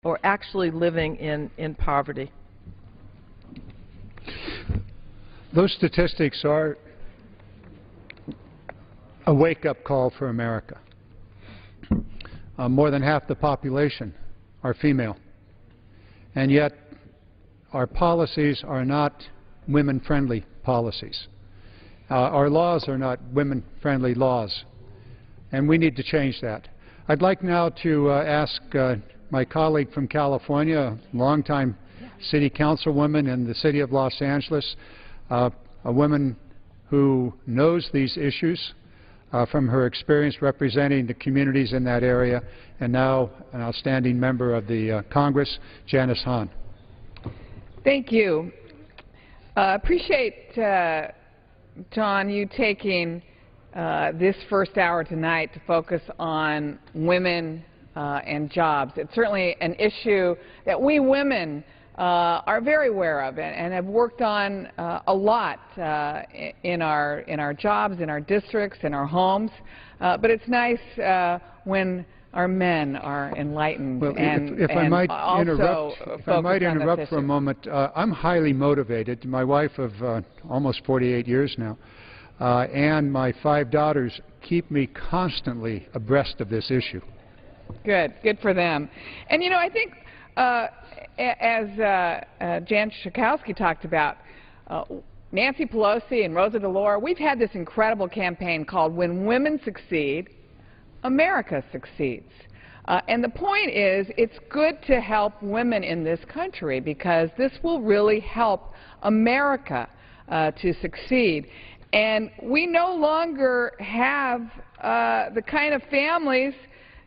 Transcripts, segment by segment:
or actually living in poverty? Those statistics are a wake-up call for America. More than half the population are female, and yet our policies are not women-friendly policies. Our laws are not women-friendly laws, and we need to change that. I'd like now to ask my colleague from California, a longtime city councilwoman in the city of Los Angeles, a woman who knows these issues from her experience representing the communities in that area, and now an outstanding member of the Congress, Janice Hahn. Thank you. Appreciate, John, you taking this first hour tonight to focus on women and jobs. It's certainly an issue that we women are very aware of and have worked on a lot in our jobs, in our districts, in our homes. But it's nice when our men are enlightened. Well, and if I might interrupt for a moment, I'm highly motivated. My wife of almost 48 years now, and my 5 daughters keep me constantly abreast of this issue. Good for them. And you know, I think as Jan Schakowsky talked about, Nancy Pelosi and Rosa DeLauro, we've had this incredible campaign called When Women Succeed, America Succeeds. And the point is, it's good to help women in this country because this will really help America to succeed. And we no longer have the kind of families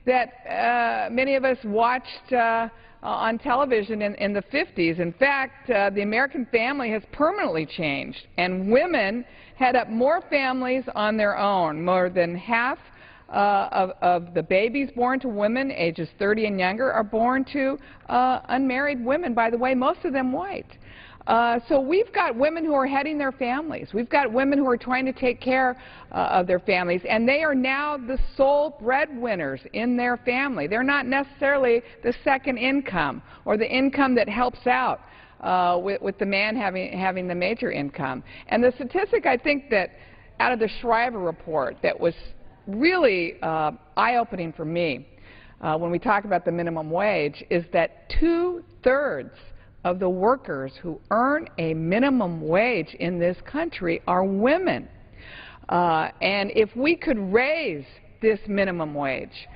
that many of us watched on television in the 50s. In fact, the American family has permanently changed, and women head up more families on their own. More than half of the babies born to women ages 30 and younger are born to unmarried women, by the way, most of them white. So we've got women who are heading their families. We've got women who are trying to take care of their families, and they are now the sole breadwinners in their family. They're not necessarily the second income or the income that helps out with the man having the major income. And the statistic, I think, that out of the Shriver report that was really eye-opening for me when we talk about the minimum wage is that 2/3 of the workers who earn a minimum wage in this country are women. And if we could raise this minimum wage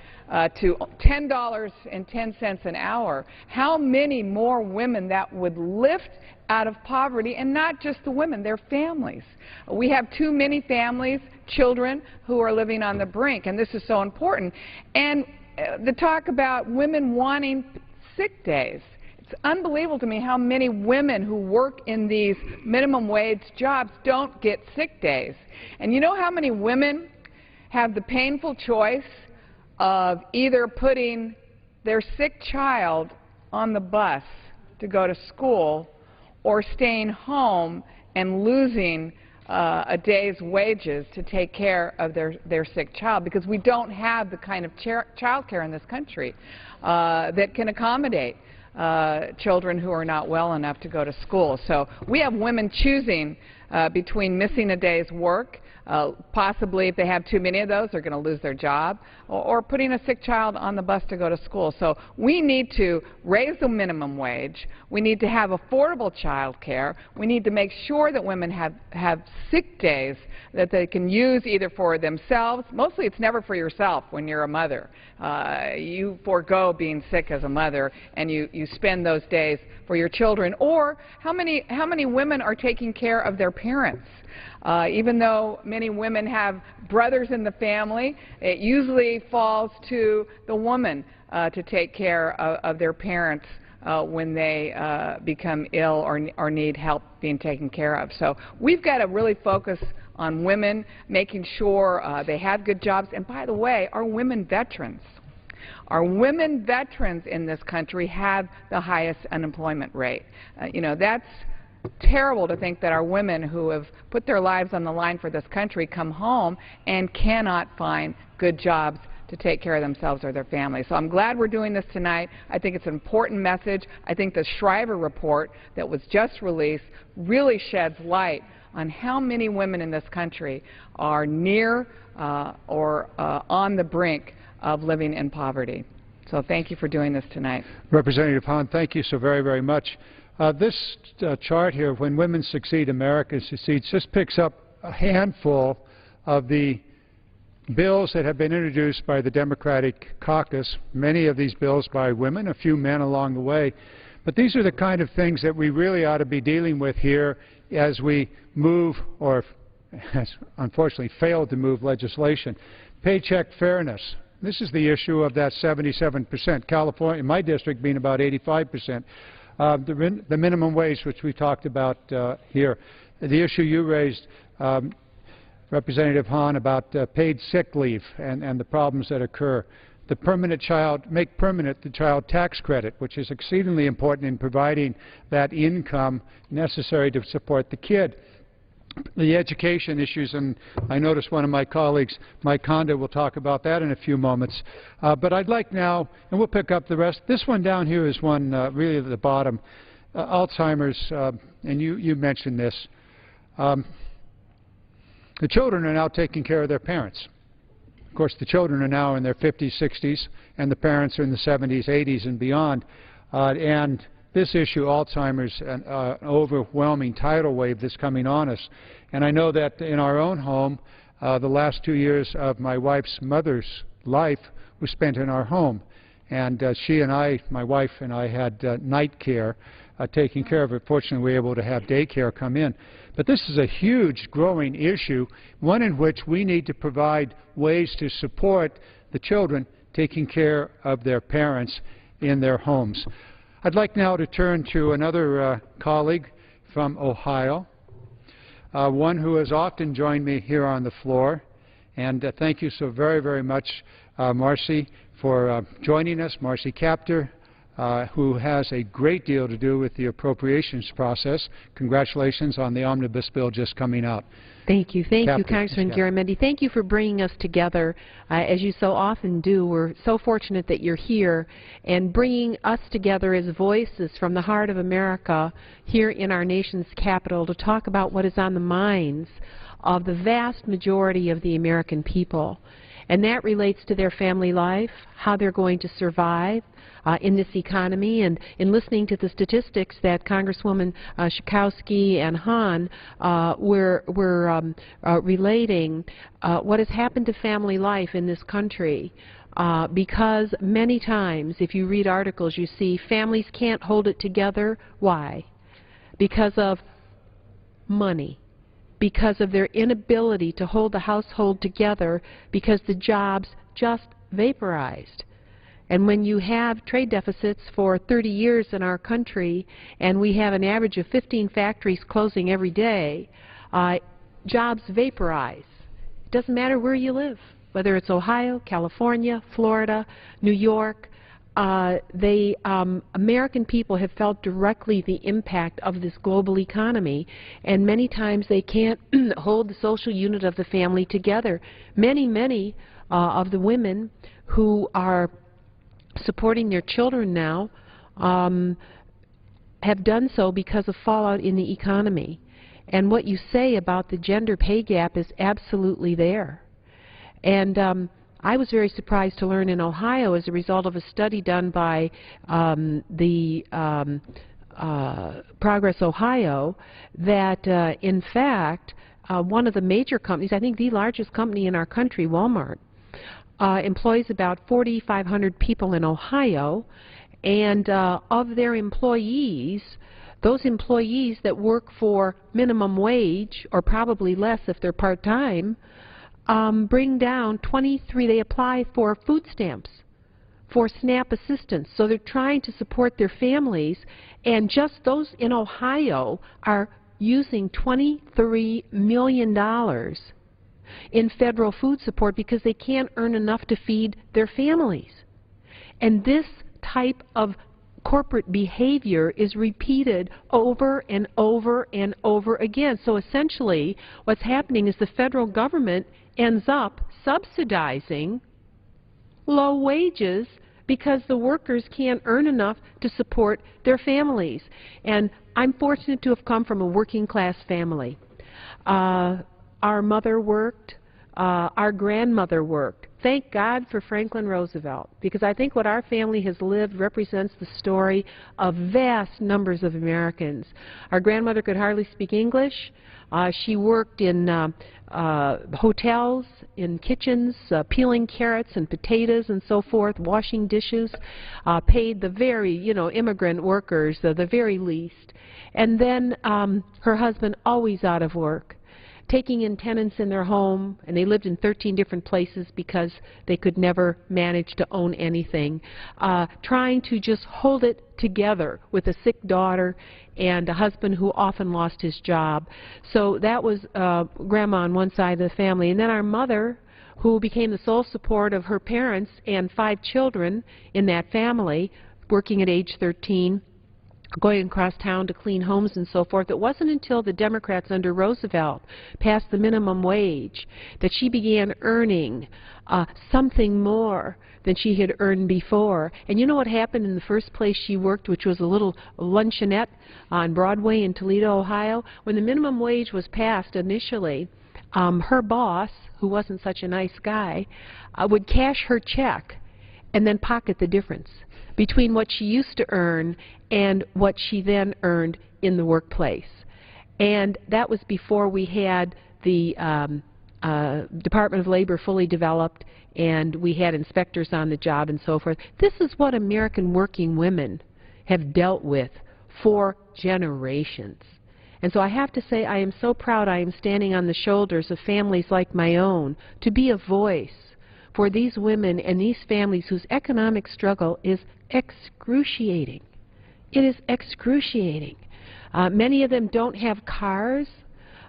to $10.10 an hour, how many more women that would lift out of poverty, and not just the women, their families. We have too many families, children, who are living on the brink, and this is so important. And the talk about women wanting sick days. It's unbelievable to me how many women who work in these minimum wage jobs don't get sick days. And you know how many women have the painful choice of either putting their sick child on the bus to go to school or staying home and losing a day's wages to take care of their sick child, because we don't have the kind of child care in this country that can accommodate children who are not well enough to go to school. So we have women choosing between missing a day's work, possibly if they have too many of those, they're going to lose their job, or putting a sick child on the bus to go to school. So we need to raise the minimum wage. We need to have affordable child care. We need to make sure that women have sick days that they can use either for themselves. Mostly it's never for yourself when you're a mother. You forego being sick as a mother, and you spend those days for your children. Or how many women are taking care of their parents? Even though many women have brothers in the family, it usually falls to the woman to take care of their parents when they become ill or need help being taken care of. So we've got to really focus on women, making sure they have good jobs. And by the way, our women veterans. Our women veterans in this country have the highest unemployment rate. You know, that's terrible to think that our women who have put their lives on the line for this country come home and cannot find good jobs to take care of themselves or their families. So I'm glad we're doing this tonight. I think it's an important message. I think the Shriver report that was just released really sheds light on how many women in this country are near or on the brink of living in poverty. So thank you for doing this tonight. Representative Hahn, thank you so very, very much. This chart here, When Women Succeed, America Succeeds, just picks up a handful of the bills that have been introduced by the Democratic caucus, many of these bills by women, a few men along the way. But these are the kind of things that we really ought to be dealing with here as we move, or has unfortunately failed to move, legislation. Paycheck fairness. This is the issue of that 77%. California, in my district, being about 85%. The minimum wage, which we talked about here. The issue you raised, Representative Hahn, about paid sick leave and the problems that occur. The make permanent the child tax credit, which is exceedingly important in providing that income necessary to support the kid. The education issues, and I notice one of my colleagues, Mike Conda, will talk about that in a few moments. But I'd like now, and we'll pick up the rest. This one down here is one really at the bottom, Alzheimer's, and you mentioned this. The children are now taking care of their parents. Of course, the children are now in their 50s, 60s, and the parents are in the 70s, 80s, and beyond. And this issue, Alzheimer's, an overwhelming tidal wave that's coming on us. And I know that in our own home, the last 2 years of my wife's mother's life was spent in our home. And she and I, my wife and I, had night care taking care of it. Fortunately, we were able to have daycare come in. But this is a huge growing issue, one in which we need to provide ways to support the children taking care of their parents in their homes. I'd like now to turn to another colleague from Ohio, one who has often joined me here on the floor. And thank you so very, very much, Marcy, for joining us, Marcy Kaptur, who has a great deal to do with the appropriations process. Congratulations on the omnibus bill just coming out. Thank you. Thank you, Congressman Garamendi. Thank you for bringing us together, as you so often do. We're so fortunate that you're here and bringing us together as voices from the heart of America here in our nation's capital to talk about what is on the minds of the vast majority of the American people. And that relates to their family life, how they're going to survive in this economy. And in listening to the statistics that Congresswoman Schakowsky and Hahn were relating, what has happened to family life in this country, because many times, if you read articles, you see families can't hold it together. Why? Because of money. Because of their inability to hold the household together, because the jobs just vaporized. And when you have trade deficits for 30 years in our country, and we have an average of 15 factories closing every day, jobs vaporize. It doesn't matter where you live, whether it's Ohio, California, Florida, New York. American people have felt directly the impact of this global economy, and many times they can't hold the social unit of the family together. Many of the women who are supporting their children now have done so because of fallout in the economy. And what you say about the gender pay gap is absolutely there. And I was very surprised to learn in Ohio, as a result of a study done by Progress Ohio, that in fact one of the major companies, I think the largest company in our country, Walmart, employs about 4,500 people in Ohio, and of their employees, those employees that work for minimum wage, or probably less if they're part-time, bring down 23, they apply for food stamps, for SNAP assistance. So they're trying to support their families, and just those in Ohio are using $23 million in federal food support because they can't earn enough to feed their families. And this type of corporate behavior is repeated over and over and over again. So essentially what's happening is the federal government ends up subsidizing low wages because the workers can't earn enough to support their families. And I'm fortunate to have come from a working class family. Our mother worked, our grandmother worked. Thank God for Franklin Roosevelt, because I think what our family has lived represents the story of vast numbers of Americans. Our grandmother could hardly speak English. She worked in hotels, in kitchens, peeling carrots and potatoes and so forth, washing dishes, paid the very, immigrant workers the very least. And then her husband always out of work, taking in tenants in their home, and they lived in 13 different places because they could never manage to own anything, trying to just hold it together with a sick daughter and a husband who often lost his job. So that was Grandma on one side of the family. And then our mother, who became the sole support of her parents and 5 children in that family, working at age 13, going across town to clean homes and so forth. It wasn't until the Democrats under Roosevelt passed the minimum wage that she began earning something more than she had earned before. And you know what happened in the first place she worked, which was a little luncheonette on Broadway in Toledo, Ohio? When the minimum wage was passed initially, her boss, who wasn't such a nice guy, would cash her check and then pocket the difference between what she used to earn and what she then earned in the workplace. And that was before we had the Department of Labor fully developed and we had inspectors on the job and so forth. This is what American working women have dealt with for generations. And so I have to say I am so proud I am standing on the shoulders of families like my own to be a voice for these women and these families whose economic struggle is excruciating. It is excruciating. Many of them don't have cars.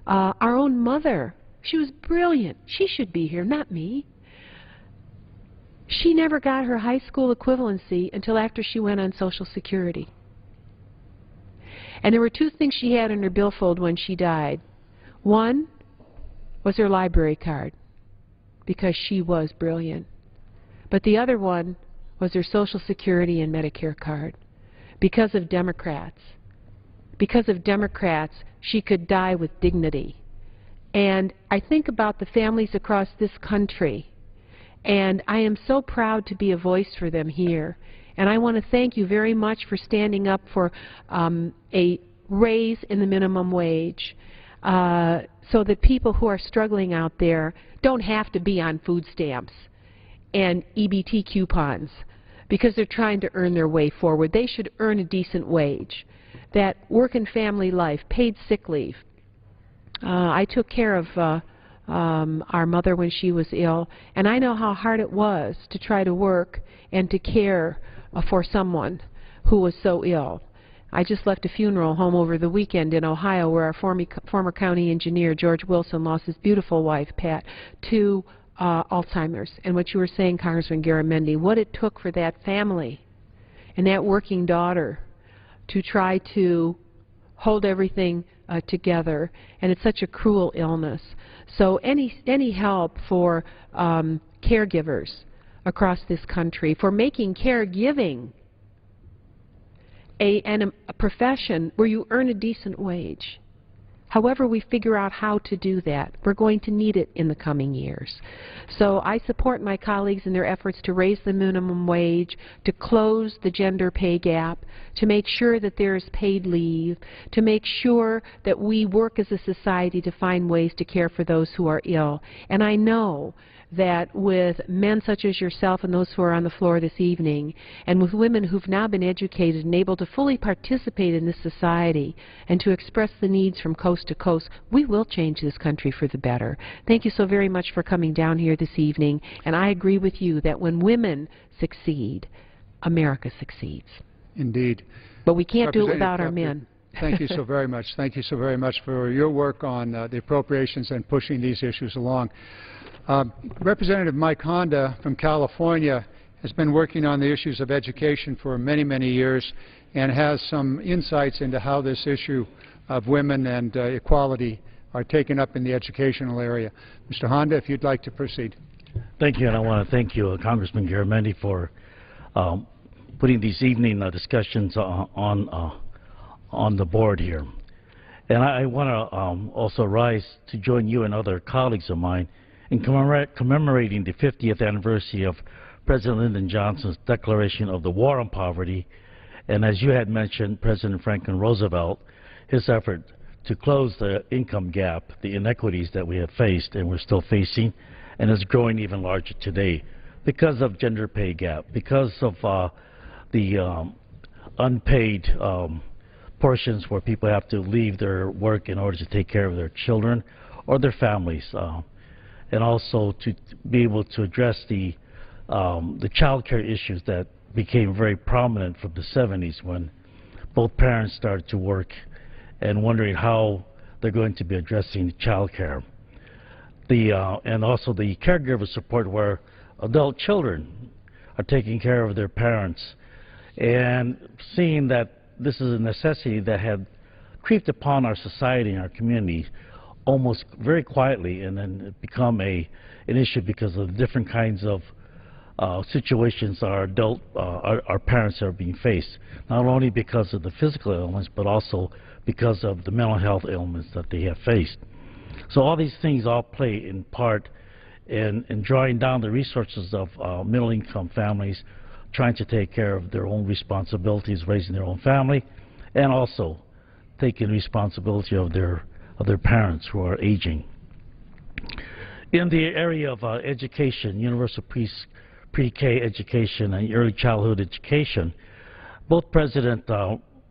Our own mother, she was brilliant. She should be here, not me. She never got her high school equivalency until after she went on Social Security. And there were 2 things she had in her billfold when she died. One was her library card, because she was brilliant. But the other one was her Social Security and Medicare card. Because of Democrats. Because of Democrats, she could die with dignity. And I think about the families across this country, and I am so proud to be a voice for them here. And I want to thank you very much for standing up for a raise in the minimum wage, so that people who are struggling out there don't have to be on food stamps and EBT coupons because they're trying to earn their way forward. They should earn a decent wage. That work and family life, paid sick leave. I took care of our mother when she was ill, and I know how hard it was to try to work and to care for someone who was so ill. I just left a funeral home over the weekend in Ohio where our former county engineer, George Wilson, lost his beautiful wife, Pat, to Alzheimer's. And what you were saying, Congressman Garamendi, what it took for that family and that working daughter to try to hold everything together. And it's such a cruel illness. So any help for caregivers across this country, for making caregiving a profession where you earn a decent wage. However we figure out how to do that, we're going to need it in the coming years. So I support my colleagues in their efforts to raise the minimum wage, to close the gender pay gap, to make sure that there is paid leave, to make sure that we work as a society to find ways to care for those who are ill. And I know that with men such as yourself and those who are on the floor this evening, and with women who've now been educated and able to fully participate in this society and to express the needs from coast to coast, we will change this country for the better. Thank you so very much for coming down here this evening, and I agree with you that when women succeed, America succeeds. Indeed. But we can't do it without our men. Thank you so very much. Thank you so very much for your work on the appropriations and pushing these issues along. Representative Mike Honda from California has been working on the issues of education for many, many years and has some insights into how this issue of women and equality are taken up in the educational area. Mr. Honda, if you'd like to proceed. Thank you, and I want to thank you, Congressman Garamendi, for putting these evening discussions on the board here. And I want to also rise to join you and other colleagues of mine in commemorating the 50th anniversary of President Lyndon Johnson's declaration of the war on poverty, and as you had mentioned, President Franklin Roosevelt, his effort to close the income gap, the inequities that we have faced and we're still facing, and is growing even larger today because of gender pay gap, because of the unpaid portions where people have to leave their work in order to take care of their children or their families, and also to be able to address the child care issues that became very prominent from the 70s when both parents started to work and wondering how they're going to be addressing child care. And also the caregiver support where adult children are taking care of their parents, and seeing that this is a necessity that had creeped upon our society and our community almost very quietly, and then it become an issue because of the different kinds of situations our parents are being faced, not only because of the physical ailments, but also because of the mental health ailments that they have faced. So all these things all play in part in drawing down the resources of middle-income families trying to take care of their own responsibilities, raising their own family, and also taking responsibility of their parents who are aging. In the area of education, universal pre-K education and early childhood education, both President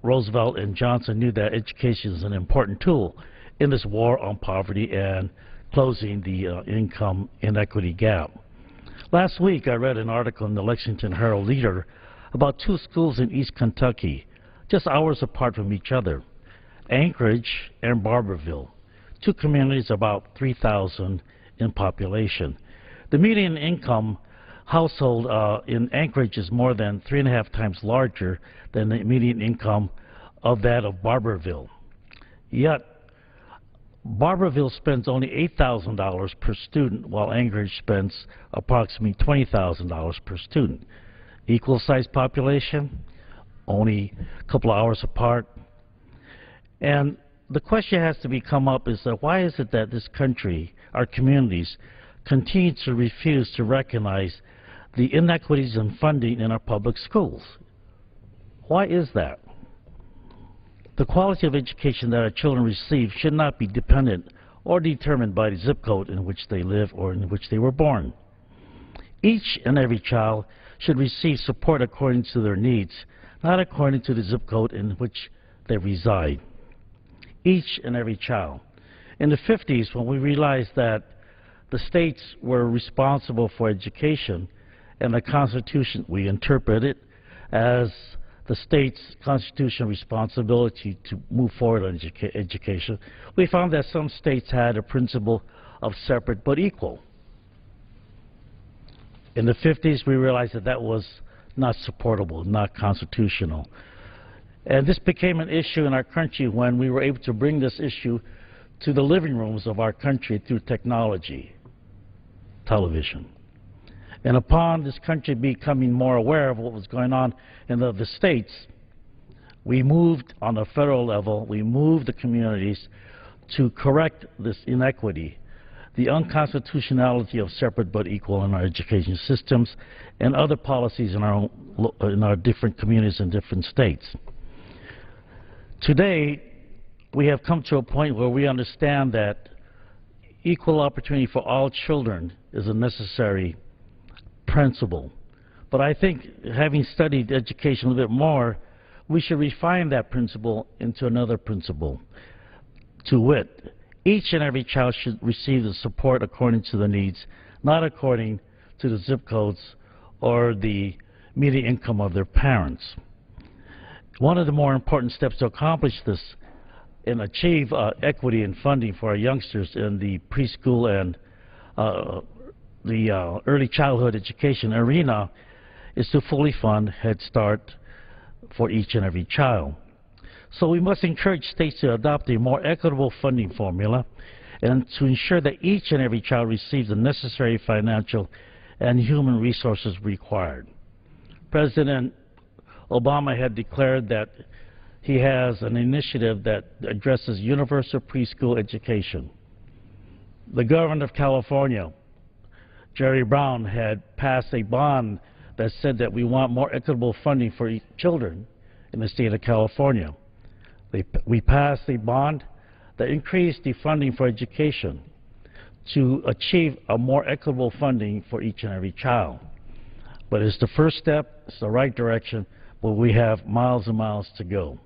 Roosevelt and Johnson knew that education is an important tool in this war on poverty and closing the income inequity gap. Last week, I read an article in the Lexington Herald-Leader about two schools in East Kentucky, just hours apart from each other, Anchorage and Barberville, two communities about 3,000 in population. The median income household in Anchorage is more than 3.5 times larger than the median income of that of Barberville. Yet, Barberville spends only $8,000 per student, while Anchorage spends approximately $20,000 per student. Equal-sized population, only a couple of hours apart. And the question has to come up is that why is it that this country, our communities, continue to refuse to recognize the inequities in funding in our public schools? Why is that? The quality of education that our children receive should not be dependent or determined by the zip code in which they live or in which they were born. Each and every child should receive support according to their needs, not according to the zip code in which they reside. Each and every child. In the 50s, when we realized that the states were responsible for education, and the Constitution, we interpret it as the state's constitutional responsibility to move forward on education, we found that some states had a principle of separate but equal. In the 50s, we realized that that was not supportable, not constitutional. And this became an issue in our country when we were able to bring this issue to the living rooms of our country through technology, television. And upon this country becoming more aware of what was going on in the states, we moved on a federal level, we moved the communities to correct this inequity, the unconstitutionality of separate but equal in our education systems and other policies in our different communities and different states. Today, we have come to a point where we understand that equal opportunity for all children is a necessary principle. But I think, having studied education a little bit more, we should refine that principle into another principle. To wit, each and every child should receive the support according to the needs, not according to the zip codes or the median income of their parents. One of the more important steps to accomplish this and achieve equity in funding for our youngsters in the preschool and the early childhood education arena is to fully fund Head Start for each and every child. So we must encourage states to adopt a more equitable funding formula and to ensure that each and every child receives the necessary financial and human resources required. President Obama had declared that he has an initiative that addresses universal preschool education. The governor of California, Jerry Brown, had passed a bond that said that we want more equitable funding for children in the state of California. We passed a bond that increased the funding for education to achieve a more equitable funding for each and every child. But it's the first step, it's the right direction, but we have miles and miles to go.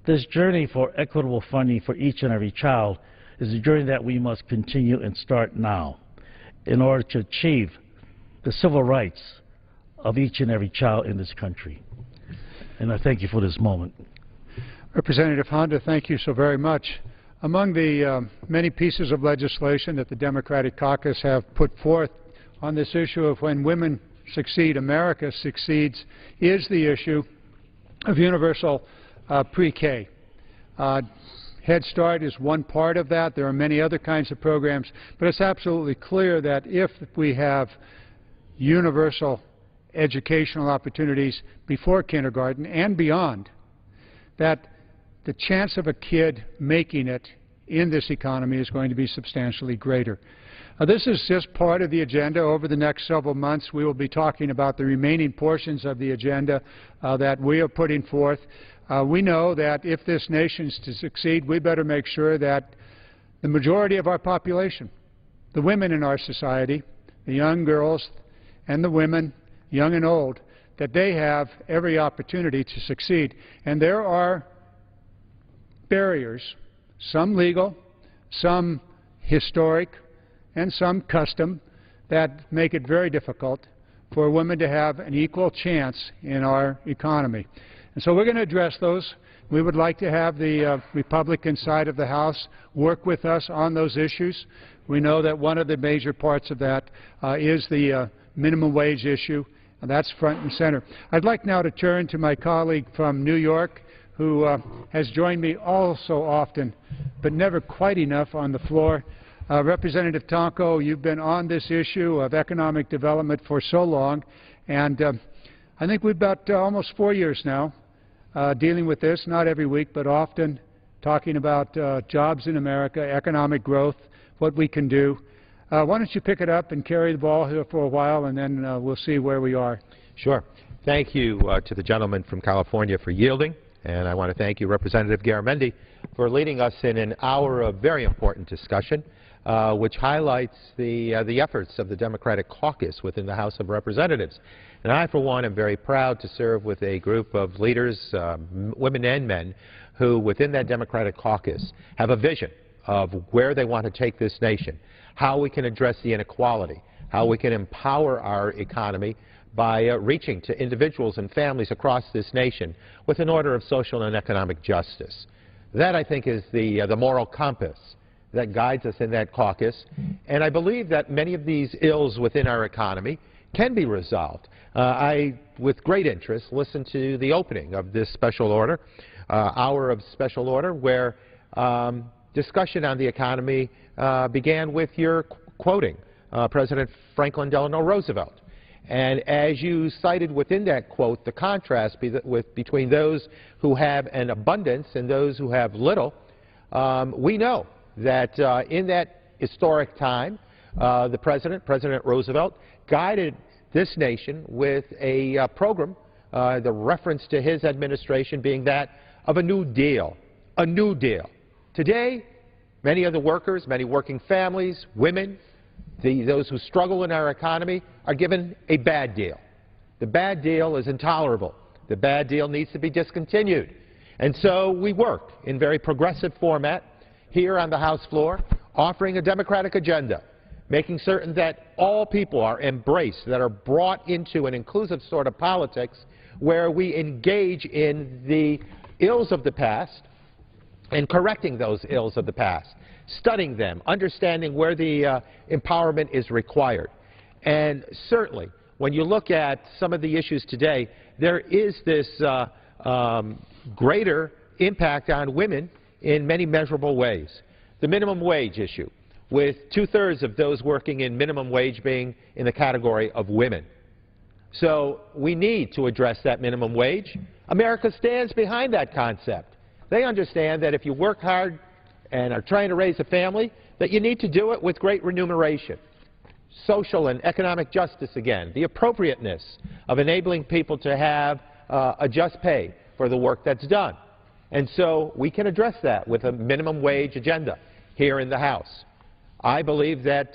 This journey for equitable funding for each and every child is a journey that we must continue and start now in order to achieve the civil rights of each and every child in this country. And I thank you for this moment. Representative Honda, thank you so very much. Among the many pieces of legislation that the Democratic caucus have put forth on this issue of when women succeed, America succeeds, is the issue of universal pre-K. Head Start is one part of that. There are many other kinds of programs, but it's absolutely clear that if we have universal educational opportunities before kindergarten and beyond, that the chance of a kid making it in this economy is going to be substantially greater. This is just part of the agenda. Over the next several months, we will be talking about the remaining portions of the agenda that we are putting forth. We know that if this nation is to succeed, we better make sure that the majority of our population, the women in our society, the young girls and the women, young and old, that they have every opportunity to succeed. And there are barriers, some legal, some historic, and some custom, that make it very difficult for women to have an equal chance in our economy. And so we're going to address those. We would like to have the Republican side of the House work with us on those issues. We know that one of the major parts of that is the minimum wage issue, and that's front and center. I'd like now to turn to my colleague from New York, who has joined me all so often, but never quite enough on the floor. Representative Tonko, you've been on this issue of economic development for so long, and I think we've about almost 4 years now dealing with this, not every week, but often talking about jobs in America, economic growth, what we can do. Why don't you pick it up and carry the ball here for a while, and then we'll see where we are. Sure. Thank you to the gentleman from California for yielding, and I want to thank you, Representative Garamendi, for leading us in an hour of very important discussion, which highlights the efforts of the Democratic caucus within the House of Representatives. And I, for one, am very proud to serve with a group of leaders, women and men, who within that Democratic caucus have a vision of where they want to take this nation, how we can address the inequality, how we can empower our economy by reaching to individuals and families across this nation with an order of social and economic justice. That, I think, is the moral compass that guides us in that caucus, and I believe that many of these ills within our economy can be resolved. I, with great interest, listened to the opening of this special order, hour of special order, where discussion on the economy began with your quoting President Franklin Delano Roosevelt. And as you cited within that quote, the contrast between those who have an abundance and those who have little, we know that in that historic time, President Roosevelt, guided this nation with a program, the reference to his administration being that of a New Deal, a New Deal. Today, many of the workers, many working families, women, those who struggle in our economy are given a bad deal. The bad deal is intolerable. The bad deal needs to be discontinued. And so we work in very progressive format here on the House floor, offering a democratic agenda, making certain that all people are embraced, that are brought into an inclusive sort of politics where we engage in the ills of the past and correcting those ills of the past, studying them, understanding where the empowerment is required. And certainly, when you look at some of the issues today, there is this greater impact on women in many measurable ways. The minimum wage issue. with 2/3 of those working in minimum wage being in the category of women. So we need to address that minimum wage. America stands behind that concept. They understand that if you work hard and are trying to raise a family, that you need to do it with great remuneration. Social and economic justice again, the appropriateness of enabling people to have a just pay for the work that's done. And so we can address that with a minimum wage agenda here in the House. I believe that,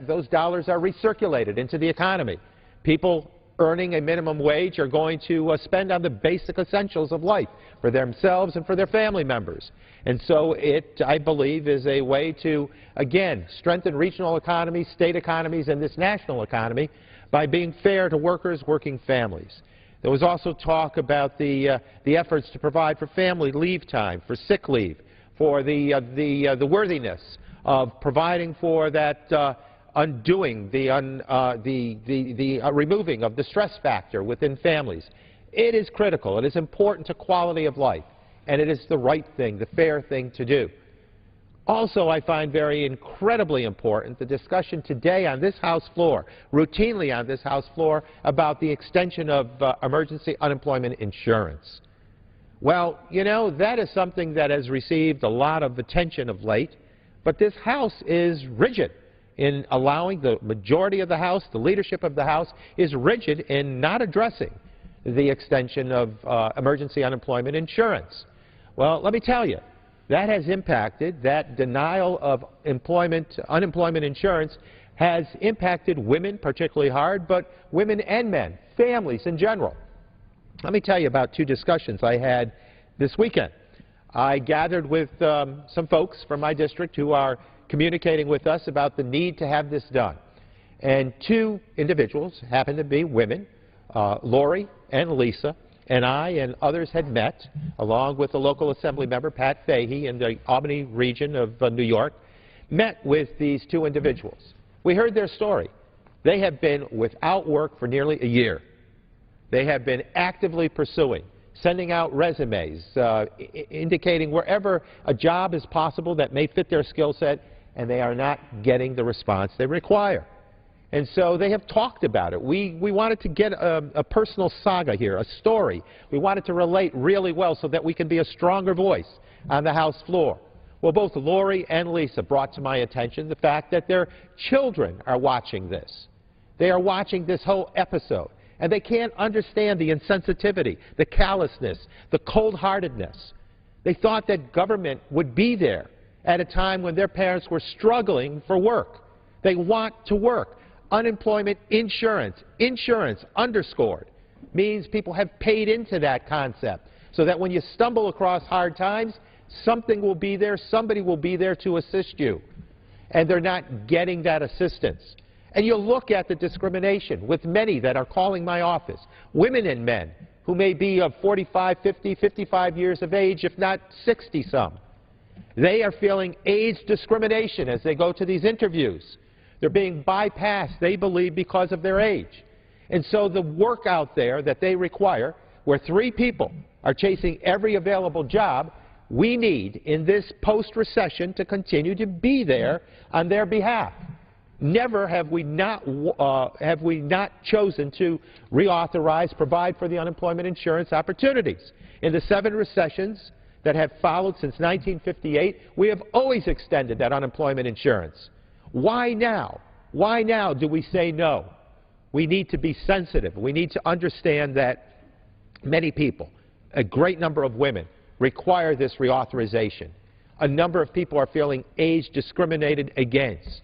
those dollars are recirculated into the economy. People earning a minimum wage are going to spend on the basic essentials of life for themselves and for their family members. And so it, I believe, is a way to, again, strengthen regional economies, state economies, and this national economy by being fair to workers, working families. There was also talk about the efforts to provide for family leave time, for sick leave, for the worthiness of providing for that undoing, removing of the stress factor within families. It is critical. It is important to quality of life, and it is the right thing, the fair thing to do. Also, I find very incredibly important the discussion today on this House floor, routinely on this House floor, about the extension of emergency unemployment insurance. Well, you know, that is something that has received a lot of attention of late, but this House is rigid in allowing, the majority of the House, the leadership of the House, is rigid in not addressing the extension of emergency unemployment insurance. Well, let me tell you, that has impacted, that denial of unemployment insurance has impacted women particularly hard, but women and men, families in general. Let me tell you about two discussions I had this weekend. I gathered with some folks from my district who are communicating with us about the need to have this done. And two individuals happened to be women, Lori and Lisa, and I and others had met, along with the local assembly member, Pat Fahey, in the Albany region of New York, met with these two individuals. We heard their story. They have been without work for nearly a year. They have been actively pursuing, sending out resumes, indicating wherever a job is possible that may fit their skill set, and they are not getting the response they require. And so they have talked about it. We wanted to get a personal saga here, a story. We wanted to relate really well so that we can be a stronger voice on the House floor. Well, both Lori and Lisa brought to my attention the fact that their children are watching this. They are watching this whole episode, and they can't understand the insensitivity, the callousness, the cold-heartedness. They thought that government would be there at a time when their parents were struggling for work. They want to work. Unemployment insurance, insurance underscored, means people have paid into that concept so that when you stumble across hard times, something will be there, somebody will be there to assist you. And they're not getting that assistance. And you look at the discrimination with many that are calling my office, women and men who may be of 45, 50, 55 years of age, if not 60-some. They are feeling age discrimination as they go to these interviews. They're being bypassed, they believe, because of their age. And so the work out there that they require, where three people are chasing every available job, we need, in this post-recession, to continue to be there on their behalf. Never have we not chosen to reauthorize, provide for the unemployment insurance opportunities. In the 7 recessions that have followed since 1958, we have always extended that unemployment insurance. Why now? Why now do we say no? We need to be sensitive. We need to understand that many people, a great number of women, require this reauthorization. A number of people are feeling age discriminated against.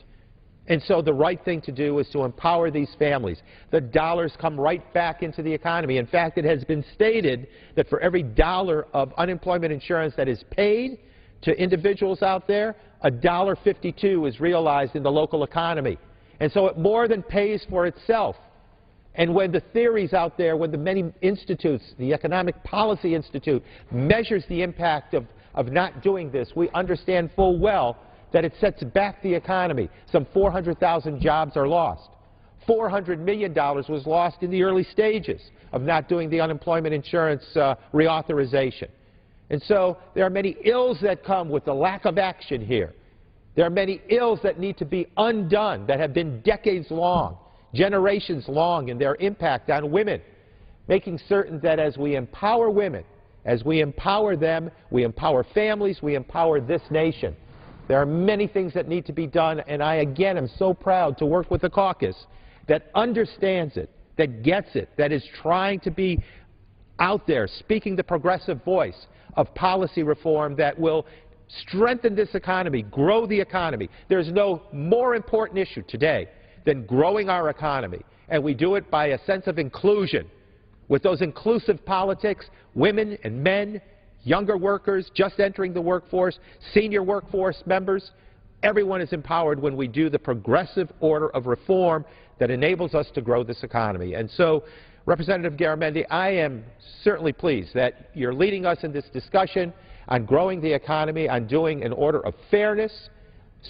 And so the right thing to do is to empower these families. The dollars come right back into the economy. In fact, it has been stated that for every dollar of unemployment insurance that is paid to individuals out there, $1.52 is realized in the local economy. And so it more than pays for itself. And when the theories out there, when the many institutes, the Economic Policy Institute, measures the impact of not doing this, we understand full well that it sets back the economy. Some 400,000 jobs are lost. $400 million was lost in the early stages of not doing the unemployment insurance reauthorization. And so there are many ills that come with the lack of action here. There are many ills that need to be undone, that have been decades long, generations long in their impact on women, making certain that as we empower women, as we empower them, we empower families, we empower this nation. There are many things that need to be done, and I, again, am so proud to work with the caucus that understands it, that gets it, that is trying to be out there speaking the progressive voice of policy reform that will strengthen this economy, grow the economy. There's no more important issue today than growing our economy, and we do it by a sense of inclusion. With those inclusive politics, women and men, younger workers just entering the workforce, senior workforce members, everyone is empowered when we do the progressive order of reform that enables us to grow this economy. And so, Representative Garamendi, I am certainly pleased that you're leading us in this discussion on growing the economy, on doing an order of fairness,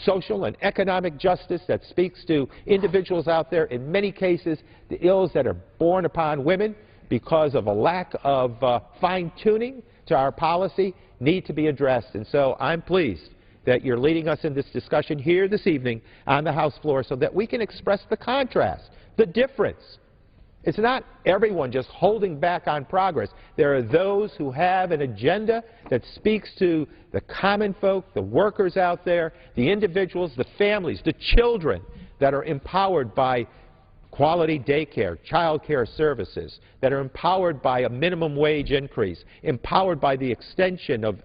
social and economic justice that speaks to individuals out there, in many cases, the ills that are borne upon women because of a lack of fine-tuning to our policy need to be addressed. And so I'm pleased that you're leading us in this discussion here this evening on the House floor so that we can express the contrast, the difference. It's not everyone just holding back on progress. There are those who have an agenda that speaks to the common folk, the workers out there, the individuals, the families, the children that are empowered by quality daycare, child care services, that are empowered by a minimum wage increase, empowered by the extension of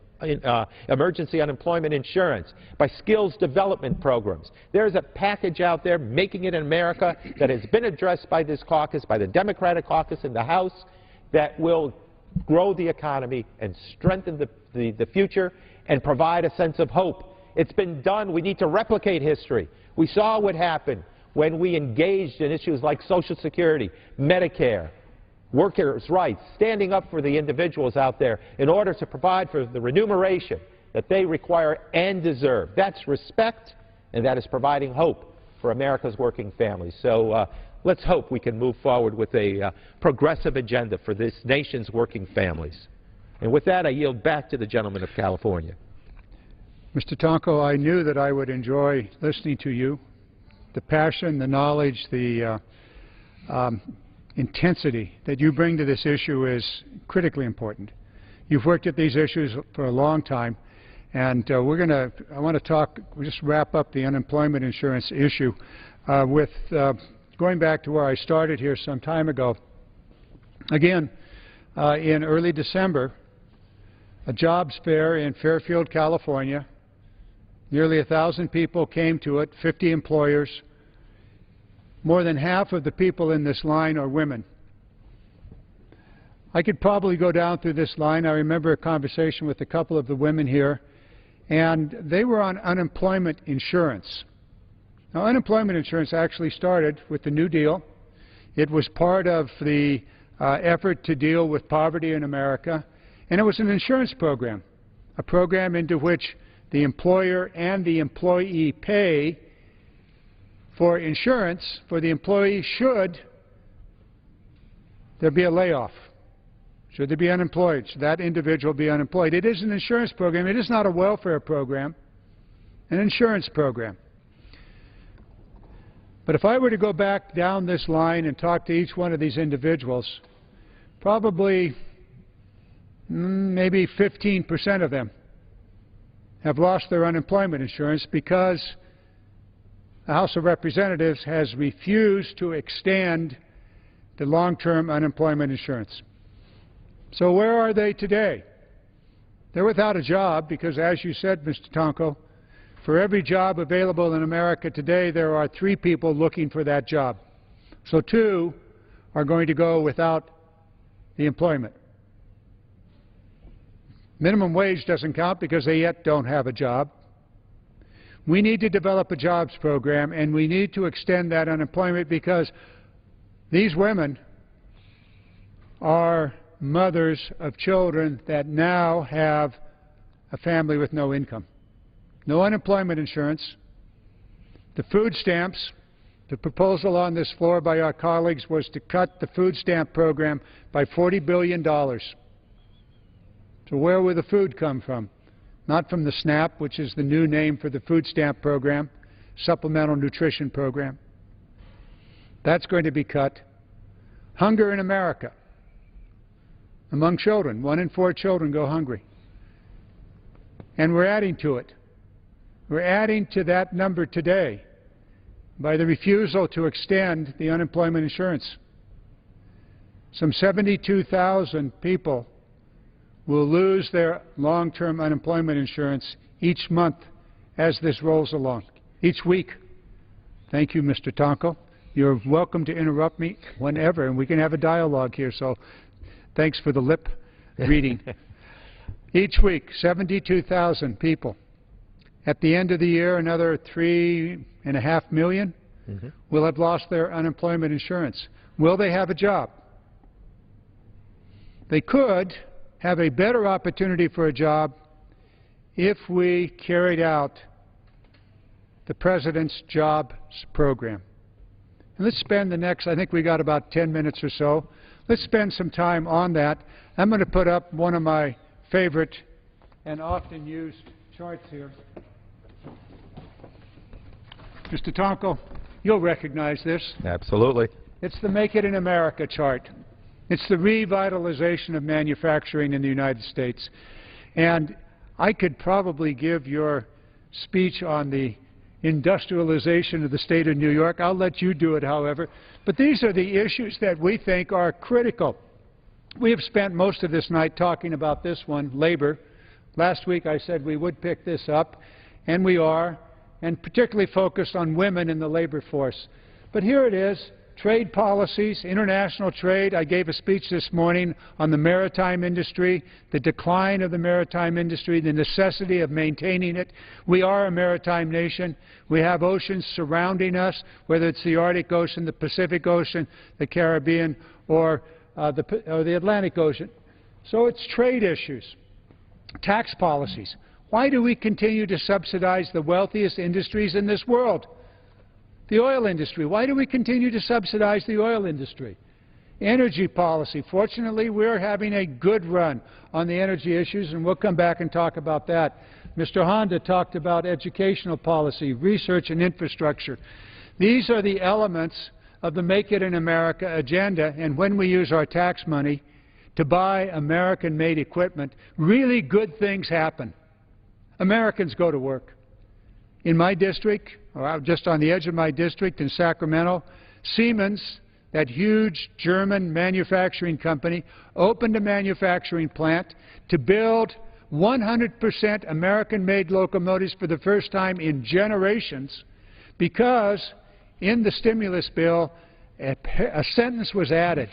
emergency unemployment insurance, by skills development programs. There's a package out there, Making It in America, that has been addressed by this caucus, by the Democratic caucus in the House, that will grow the economy and strengthen the future and provide a sense of hope. It's been done. We need to replicate history. We saw what happened when we engaged in issues like Social Security, Medicare, workers' rights, standing up for the individuals out there in order to provide for the remuneration that they require and deserve. That's respect, and that is providing hope for America's working families. So let's hope we can move forward with a progressive agenda for this nation's working families. And with that, I yield back to the gentleman of California. Mr. Tonko, I knew that I would enjoy listening to you. The passion, the knowledge, the intensity that you bring to this issue is critically important. You've worked at these issues for a long time, and I want to talk, just wrap up the unemployment insurance issue with going back to where I started here some time ago. Again, in early December, a jobs fair in Fairfield, California. Nearly 1,000 people came to it, 50 employers. More than half of the people in this line are women. I could probably go down through this line. I remember a conversation with a couple of the women here, and they were on unemployment insurance. Now, unemployment insurance actually started with the New Deal. It was part of the effort to deal with poverty in America, and it was an insurance program, a program into which the employer and the employee pay for insurance for the employee should there be a layoff, should there be unemployed, should that individual be unemployed. It is an insurance program. It is not a welfare program, an insurance program. But if I were to go back down this line and talk to each one of these individuals, probably maybe 15% of them have lost their unemployment insurance because the House of Representatives has refused to extend the long-term unemployment insurance. So where are they today? They're without a job because, as you said, Mr. Tonko, for every job available in America today, there are 3 people looking for that job. So 2 are going to go without the employment. Minimum wage doesn't count because they yet don't have a job. We need to develop a jobs program, and we need to extend that unemployment because these women are mothers of children that now have a family with no income. No unemployment insurance. The food stamps, the proposal on this floor by our colleagues was to cut the food stamp program by $40 billion. So where will the food come from? not from the SNAP, which is the new name for the food stamp program, supplemental nutrition program. That's going to be cut. Hunger in America. Among children, 1 in 4 children go hungry. And we're adding to it. We're adding to that number today by the refusal to extend the unemployment insurance. Some 72,000 people will lose their long-term unemployment insurance each month as this rolls along, each week. Thank you, Mr. Tonko. You're welcome to interrupt me whenever, and we can have a dialogue here, so thanks for the lip reading. Each week, 72,000 people. At the end of the year, another 3.5 million will have lost their unemployment insurance. Will they have a job? They could have a better opportunity for a job if we carried out the President's Jobs Program. And let's spend the next, I think we got about 10 minutes or so. Let's spend some time on that. I'm going to put up one of my favorite and often used charts here. Mr. Tonko, you'll recognize this. Absolutely. It's the Make It in America chart. It's the revitalization of manufacturing in the United States. And I could probably give your speech on the industrialization of the state of New York. I'll let you do it, however. But these are the issues that we think are critical. We have spent most of this night talking about this one, labor. Last week I said we would pick this up, and we are, and particularly focused on women in the labor force. But here it is, trade policies, international trade. I gave a speech this morning on the maritime industry, the decline of the maritime industry, the necessity of maintaining it. We are a maritime nation. We have oceans surrounding us, whether it's the Arctic Ocean, the Pacific Ocean, the Caribbean, or the Atlantic Ocean. So it's trade issues, tax policies. Why do we continue to subsidize the wealthiest industries in this world? The oil industry. Why do we continue to subsidize the oil industry? Energy policy. Fortunately, we're having a good run on the energy issues, and we'll come back and talk about that. Mr. Honda talked about educational policy, research and infrastructure. These are the elements of the Make It in America agenda, and when we use our tax money to buy American-made equipment, really good things happen. Americans go to work. In my district, or just on the edge of my district in Sacramento, Siemens, that huge German manufacturing company, opened a manufacturing plant to build 100% American-made locomotives for the first time in generations because in the stimulus bill, a sentence was added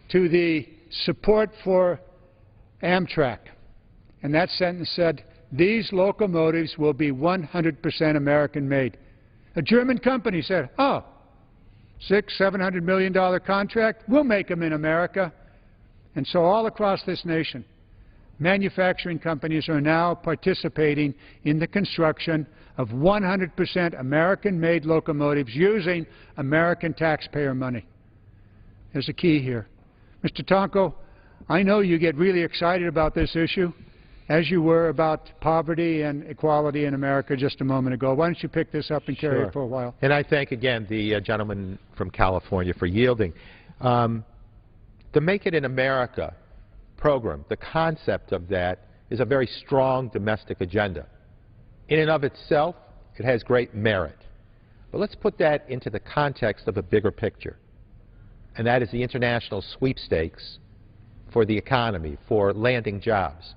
to the support for Amtrak. And that sentence said, these locomotives will be 100% American-made. A German company said, oh, $600–700 million contract, we'll make them in America. And so all across this nation, manufacturing companies are now participating in the construction of 100% American-made locomotives using American taxpayer money. There's a key here. Mr. Tonko, I know you get really excited about this issue, as you were about poverty and equality in America just a moment ago. Why don't you pick this up and carry it for a while? And I thank again the gentleman from California for yielding. The Make It in America program, the concept of that is a very strong domestic agenda. In and of itself, it has great merit. But let's put that into the context of a bigger picture, and that is the international sweepstakes for the economy, for landing jobs.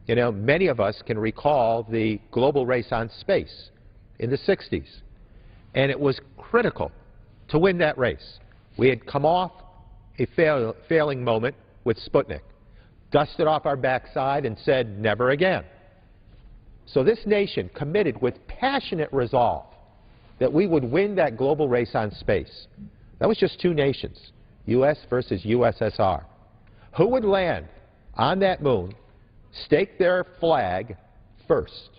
You know, many of us can recall the global race on space in the 60s, and it was critical to win that race. We had come off a failing moment with Sputnik, dusted off our backside and said, never again. So this nation committed with passionate resolve that we would win that global race on space. That was just two nations, U.S. versus USSR. Who would land on that moon, stake their flag first?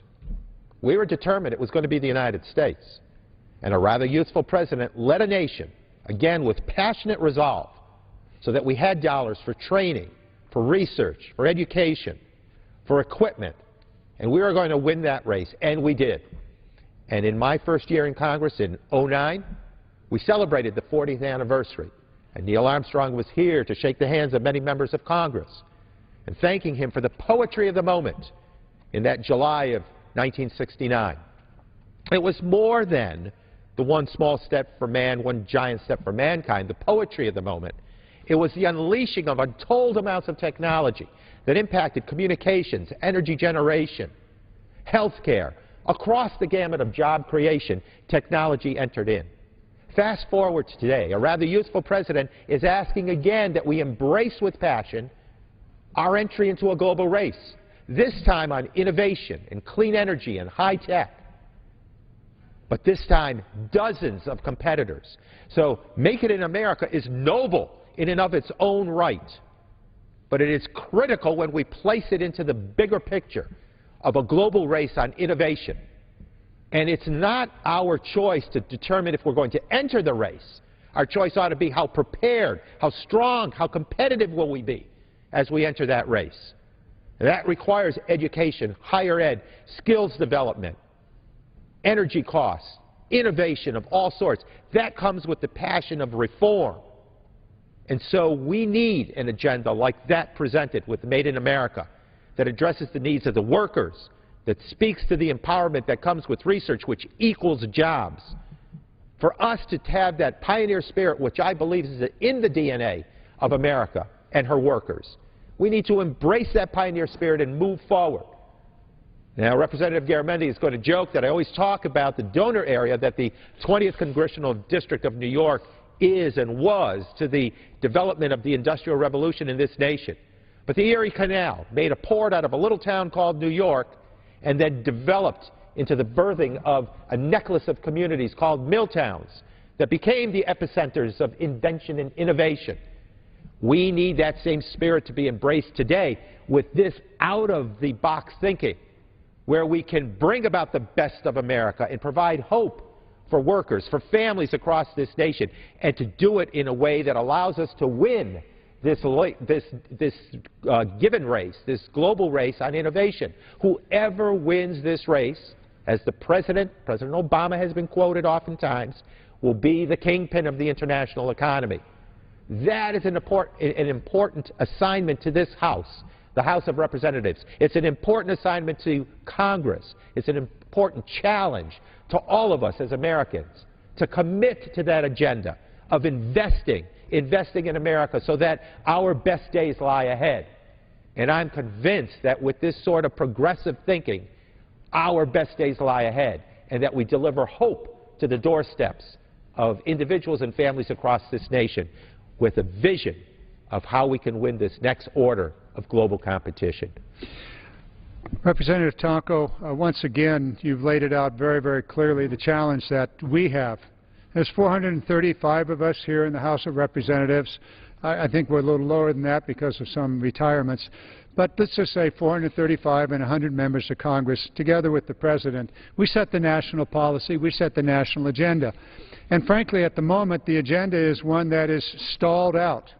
We were determined it was going to be the United States. And a rather youthful president led a nation, again with passionate resolve, so that we had dollars for training, for research, for education, for equipment, And we were going to win that race, and we did. And in my first year in Congress in '09, we celebrated the 40th anniversary. And Neil Armstrong was here to shake the hands of many members of Congress and thanking him for the poetry of the moment in that July of 1969. It was more than the one small step for man, one giant step for mankind, the poetry of the moment. It was the unleashing of untold amounts of technology that impacted communications, energy generation, healthcare. Across the gamut of job creation, technology entered in. Fast forward to today, a rather useful president is asking again that we embrace with passion our entry into a global race, this time on innovation and clean energy and high tech. But this time, dozens of competitors. So Make It in America is noble in and of its own right. But it is critical when we place it into the bigger picture of a global race on innovation. And it's not our choice to determine if we're going to enter the race. Our choice ought to be how prepared, how strong, how competitive will we be as we enter that race. And that requires education, higher ed, skills development, energy costs, innovation of all sorts. That comes with the passion of reform. And so we need an agenda like that presented with Made in America that addresses the needs of the workers, that speaks to the empowerment that comes with research, which equals jobs. For us to have that pioneer spirit, which I believe is in the DNA of America and her workers, we need to embrace that pioneer spirit and move forward. Now, Representative Garamendi is going to joke that I always talk about the donor area that the 20th Congressional District of New York is and was to the development of the Industrial Revolution in this nation. But the Erie Canal made a port out of a little town called New York and then developed into the birthing of a necklace of communities called mill towns that became the epicenters of invention and innovation. We need that same spirit to be embraced today with this out-of-the-box thinking, where we can bring about the best of America and provide hope for workers, for families across this nation, and to do it in a way that allows us to win this given race, this global race on innovation. Whoever wins this race, as President Obama has been quoted oftentimes, will be the kingpin of the international economy. That is an important assignment to this House, the House of Representatives. It's an important assignment to Congress. It's an important challenge to all of us as Americans to commit to that agenda of investing in America so that our best days lie ahead. And I'm convinced that with this sort of progressive thinking, our best days lie ahead, and that we deliver hope to the doorsteps of individuals and families across this nation with a vision of how we can win this next order of global competition. Representative Tonko, once again, you've laid it out very, very clearly, the challenge that we have. There's 435 of us here in the House of Representatives. I think we're a little lower than that because of some retirements. But let's just say 435 and 100 members of Congress, together with the President, we set the national policy, we set the national agenda. And frankly, at the moment, the agenda is one that is stalled out.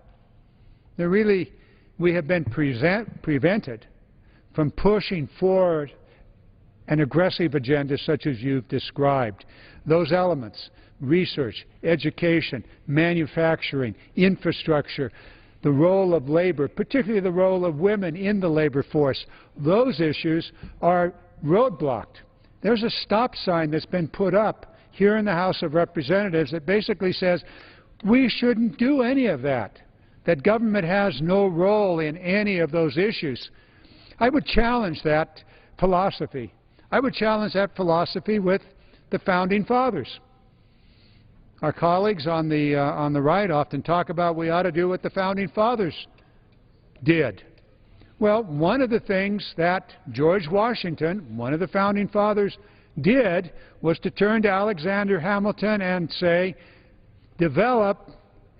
We have been prevented from pushing forward an aggressive agenda such as you've described. Those elements, research, education, manufacturing, infrastructure, the role of labor, particularly the role of women in the labor force, those issues are roadblocked. There's a stop sign that's been put up here in the House of Representatives that basically says we shouldn't do any of that, that government has no role in any of those issues. I would challenge that philosophy. I would challenge that philosophy with the Founding Fathers. Our colleagues on the right often talk about we ought to do what the Founding Fathers did. Well, one of the things that George Washington, one of the Founding Fathers, did was to turn to Alexander Hamilton and say, develop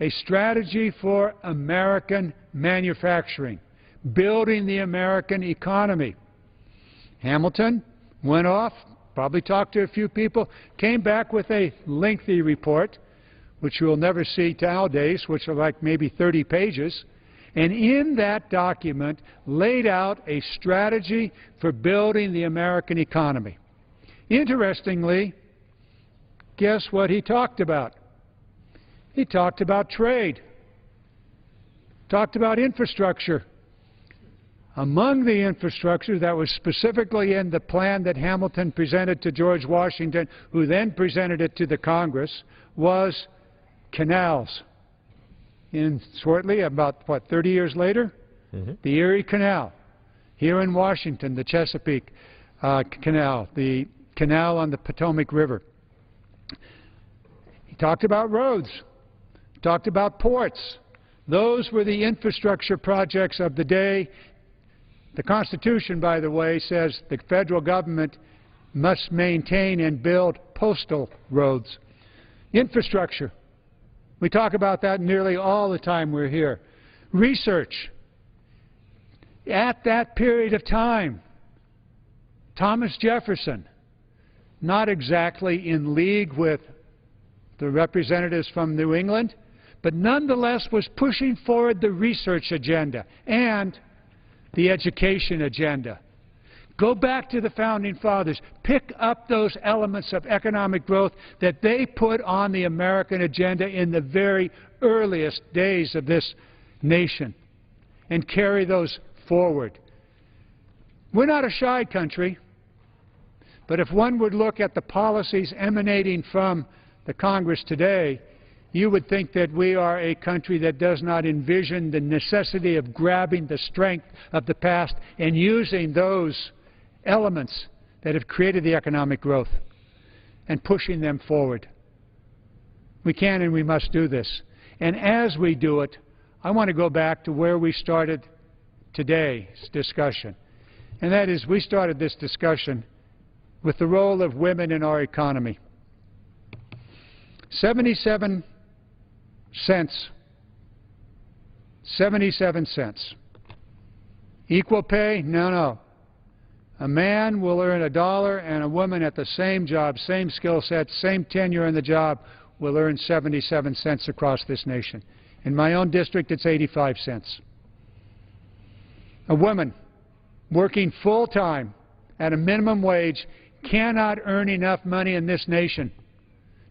a strategy for American manufacturing, building the American economy. Hamilton went off, probably talked to a few people, came back with a lengthy report, which you will never see nowadays, which are like maybe 30 pages. and in that document laid out a strategy for building the American economy. Interestingly, guess what he talked about? He talked about trade, talked about infrastructure. Among the infrastructure that was specifically in the plan that Hamilton presented to George Washington, who then presented it to the Congress, was canals. Shortly, about, 30 years later, the Erie Canal. Here in Washington, the Chesapeake Canal, the canal on the Potomac River. He talked about roads, talked about ports. Those were the infrastructure projects of the day. The Constitution, by the way, says the federal government must maintain and build postal roads. Infrastructure. We talk about that nearly all the time we're here. Research. At that period of time, Thomas Jefferson, not exactly in league with the representatives from New England, but nonetheless was pushing forward the research agenda and the education agenda. Go back to the Founding Fathers. Pick up those elements of economic growth that they put on the American agenda in the very earliest days of this nation and carry those forward. We're not a shy country, but if one would look at the policies emanating from the Congress today, you would think that we are a country that does not envision the necessity of grabbing the strength of the past and using those elements that have created the economic growth and pushing them forward. We can and we must do this. And as we do it, I want to go back to where we started today's discussion. And that is, we started this discussion with the role of women in our economy. 77 cents. 77 cents. Equal pay? No, no. A man will earn $1 and a woman at the same job, same skill set, same tenure in the job will earn 77 cents across this nation. In my own district, it's 85 cents. A woman working full-time at a minimum wage cannot earn enough money in this nation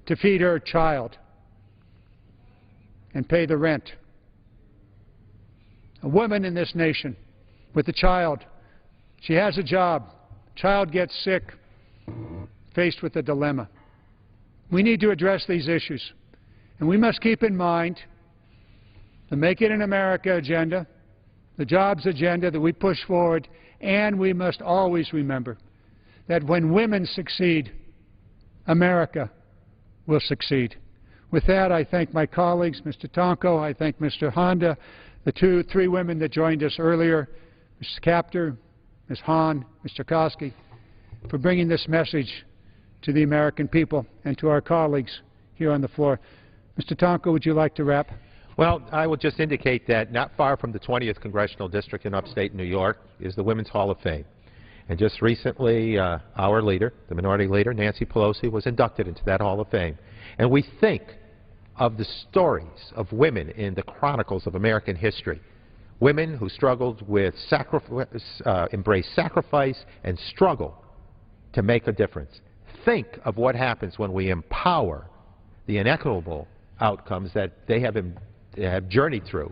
to feed her child and pay the rent. A woman in this nation with a child, she has a job, child gets sick, faced with a dilemma. We need to address these issues, and we must keep in mind the Make It in America agenda, the jobs agenda that we push forward, and we must always remember that when women succeed, America will succeed. With that, I thank my colleagues, Mr. Tonko, I thank Mr. Honda, the three women that joined us earlier, Mrs. Kaptur, Ms. Hahn, Mr. Koski, for bringing this message to the American people and to our colleagues here on the floor. Mr. Tonko, would you like to wrap? Well, I will just indicate that not far from the 20th Congressional District in upstate New York is the Women's Hall of Fame. And just recently, our leader, the Minority Leader, Nancy Pelosi, was inducted into that Hall of Fame. And we think of the stories of women in the chronicles of American history, women who struggled with embraced sacrifice and struggle to make a difference. Think of what happens when we empower the inequitable outcomes that they have journeyed through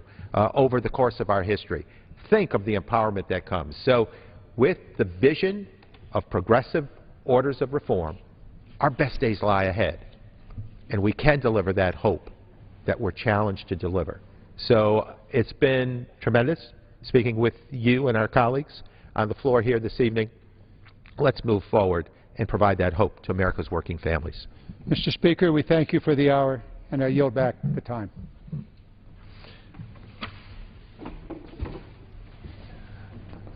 over the course of our history. Think of the empowerment that comes. So with the vision of progressive orders of reform, our best days lie ahead. And we can deliver that hope that we're challenged to deliver. So it's been tremendous speaking with you and our colleagues on the floor here this evening. Let's move forward and provide that hope to America's working families. Mr. Speaker, we thank you for the hour, and I yield back the time.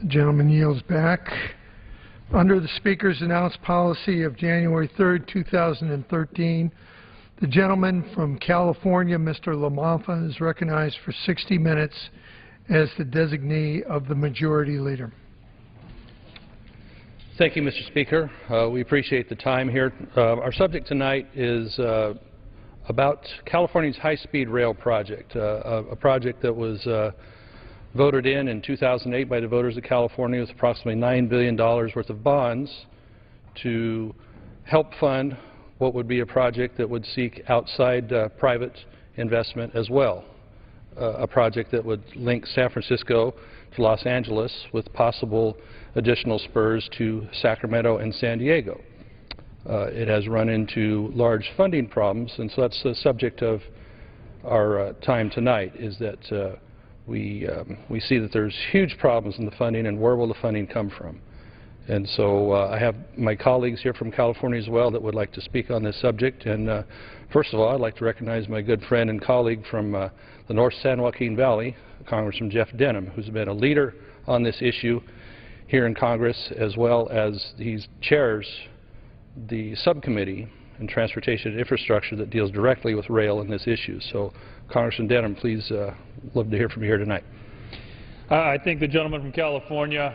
The gentleman yields back. Under the Speaker's announced policy of January 3rd, 2013, the gentleman from California, Mr. LaMalfa, is recognized for 60 minutes as the designee of the Majority Leader. Thank you, Mr. Speaker. We appreciate the time here. Our subject tonight is about California's high-speed rail project, a project that was voted in 2008 by the voters of California with approximately $9 billion worth of bonds to help fund what would be a project that would seek outside private investment as well, a project that would link San Francisco to Los Angeles with possible additional spurs to Sacramento and San Diego. It has run into large funding problems, and so that's the subject of our time tonight, is that we see that there's huge problems in the funding, and where will the funding come from? And so I have my colleagues here from California as well that would like to speak on this subject. And first of all, I'd like to recognize my good friend and colleague from the North San Joaquin Valley, Congressman Jeff Denham, who's been a leader on this issue here in Congress, as well as he chairs the subcommittee in Transportation and Infrastructure that deals directly with rail in this issue. So, Congressman Denham, please, love to hear from you here tonight. I thank the gentleman from California.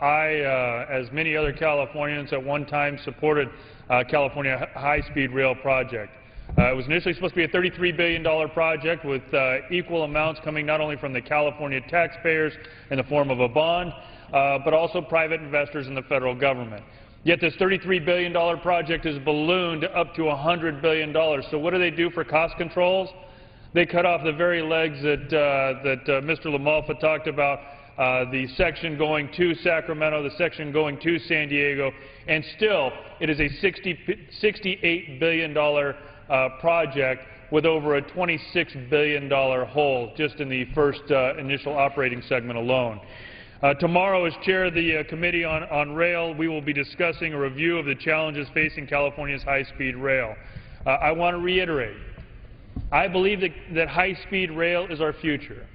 As many other Californians, at one time supported California high-speed rail project. It was initially supposed to be a $33 billion project with equal amounts coming not only from the California taxpayers in the form of a bond, but also private investors in the federal government. Yet this $33 billion project is ballooned up to $100 billion. So what do they do for cost controls? They cut off the very legs that Mr. LaMalfa talked about, the section going to Sacramento, the section going to San Diego, and still it is a $68 billion project with over a $26 billion hole just in the first initial operating segment alone. Tomorrow, as chair of the Committee on Rail, we will be discussing a review of the challenges facing California's high-speed rail. I want to reiterate, I believe that high-speed rail is our future.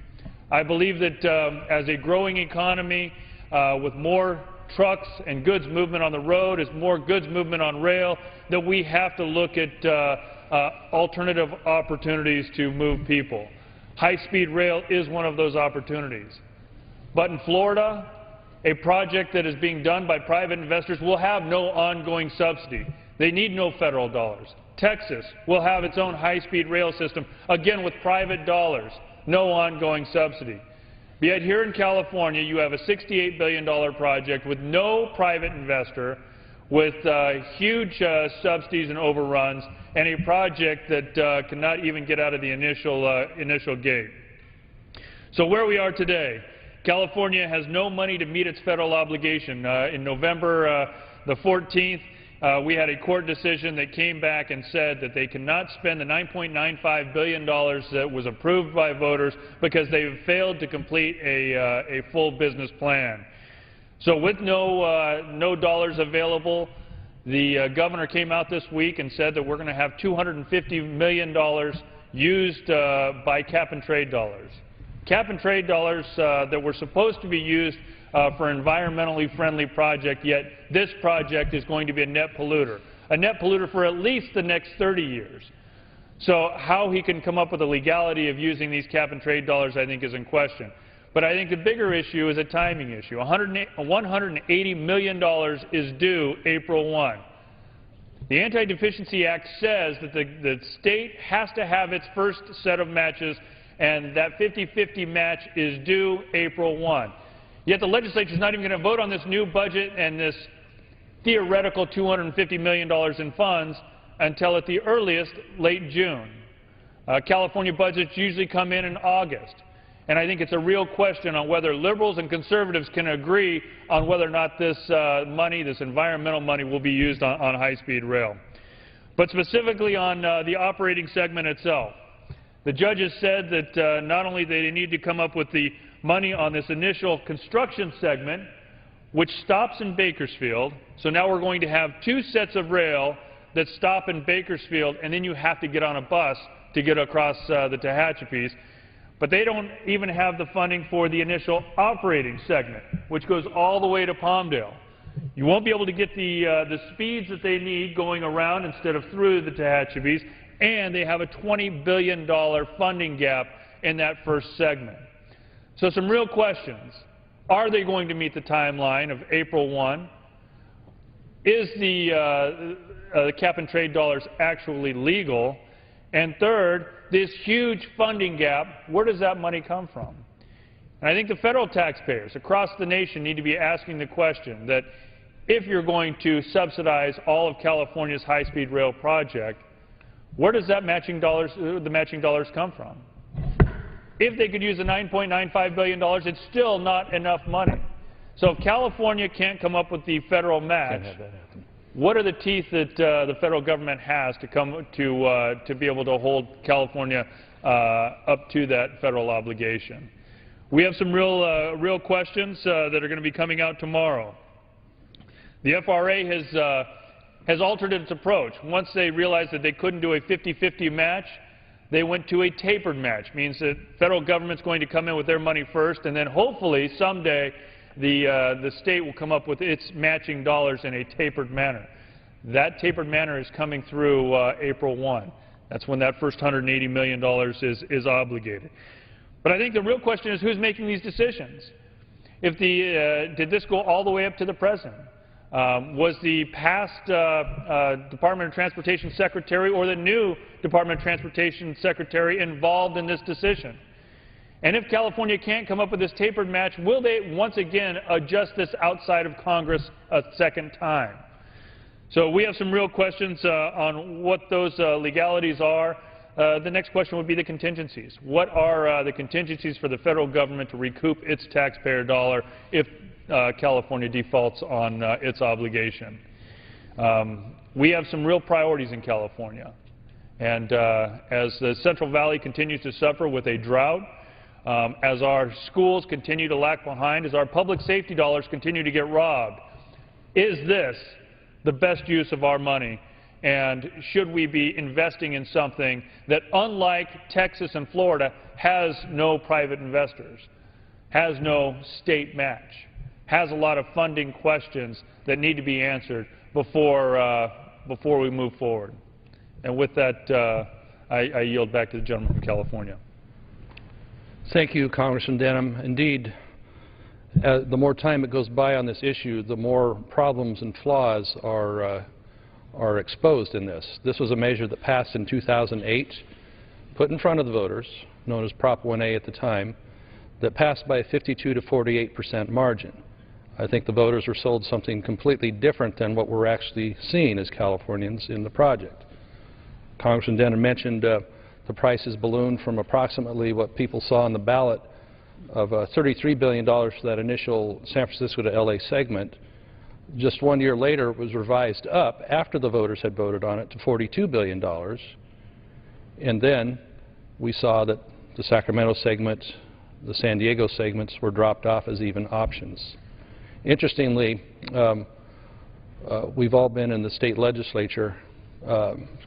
I believe that as a growing economy with more trucks and goods movement on the road, as more goods movement on rail, that we have to look at alternative opportunities to move people. High-speed rail is one of those opportunities. But in Florida, a project that is being done by private investors will have no ongoing subsidy. They need no federal dollars. Texas will have its own high-speed rail system, again with private dollars, no ongoing subsidy. Yet here in California, you have a $68 billion project with no private investor, with huge subsidies and overruns, and a project that cannot even get out of the initial gate. So where we are today, California has no money to meet its federal obligation. In November the 14th, we had a court decision that came back and said that they cannot spend the $9.95 billion that was approved by voters because they have failed to complete a full business plan. So with no dollars available, the governor came out this week and said that we're going to have $250 million used by cap-and-trade dollars. Cap-and-trade dollars that were supposed to be used for an environmentally friendly project, yet this project is going to be a net polluter for at least the next 30 years. So how he can come up with the legality of using these cap-and-trade dollars, I think, is in question. But I think the bigger issue is a timing issue. $180 million is due April 1. The Anti-Deficiency Act says that the state has to have its first set of matches, and that 50-50 match is due April 1. Yet the legislature is not even going to vote on this new budget and this theoretical $250 million in funds until at the earliest late June. California budgets usually come in August. And I think it's a real question on whether liberals and conservatives can agree on whether or not this money, this environmental money, will be used on high-speed rail. But specifically on the operating segment itself, the judges said that not only do they need to come up with the money on this initial construction segment, which stops in Bakersfield, so now we're going to have two sets of rail that stop in Bakersfield, and then you have to get on a bus to get across the Tehachapi's. But they don't even have the funding for the initial operating segment, which goes all the way to Palmdale. You won't be able to get the speeds that they need going around instead of through the Tehachapi's, and they have a $20 billion funding gap in that first segment. So some real questions. Are they going to meet the timeline of April 1? Is the cap-and-trade dollars actually legal? And third, this huge funding gap, where does that money come from? And I think the federal taxpayers across the nation need to be asking the question that if you're going to subsidize all of California's high-speed rail project, where does that the matching dollars come from? If they could use the $9.95 billion, it's still not enough money. So if California can't come up with the federal match, what are the teeth that the federal government has to come to be able to hold California up to that federal obligation? We have some real questions that are going to be coming out tomorrow. The FRA has altered its approach. Once they realized that they couldn't do a 50-50 match, they went to a tapered match. Means that federal government's going to come in with their money first, and then hopefully someday the state will come up with its matching dollars in a tapered manner. That tapered manner is coming through April 1. That's when that first $180 million is obligated. But I think the real question is who's making these decisions. If did this go all the way up to the president? Was the past Department of Transportation Secretary or the new Department of Transportation Secretary involved in this decision? And if California can't come up with this tapered match, will they once again adjust this outside of Congress a second time? So we have some real questions on what those legalities are. The next question would be the contingencies. What are the contingencies for the federal government to recoup its taxpayer dollar if California defaults on its obligation? We have some real priorities in California. And as the Central Valley continues to suffer with a drought, as our schools continue to lag behind, as our public safety dollars continue to get robbed, is this the best use of our money? And should we be investing in something that, unlike Texas and Florida, has no private investors, has no state match, has a lot of funding questions that need to be answered before we move forward? And with that, I yield back to the gentleman from California. Thank you, Congressman Denham. Indeed, the more time that goes by on this issue, the more problems and flaws are exposed in this. This was a measure that passed in 2008, put in front of the voters, known as Prop 1A at the time, that passed by a 52 to 48% margin. I think the voters were sold something completely different than what we're actually seeing as Californians in the project. Congressman Denham mentioned the prices ballooned from approximately what people saw on the ballot of $33 billion for that initial San Francisco to LA segment. Just 1 year later, it was revised up after the voters had voted on it to $42 billion. And then we saw that the Sacramento segment, the San Diego segments were dropped off as even options. Interestingly, we've all been in the state legislature,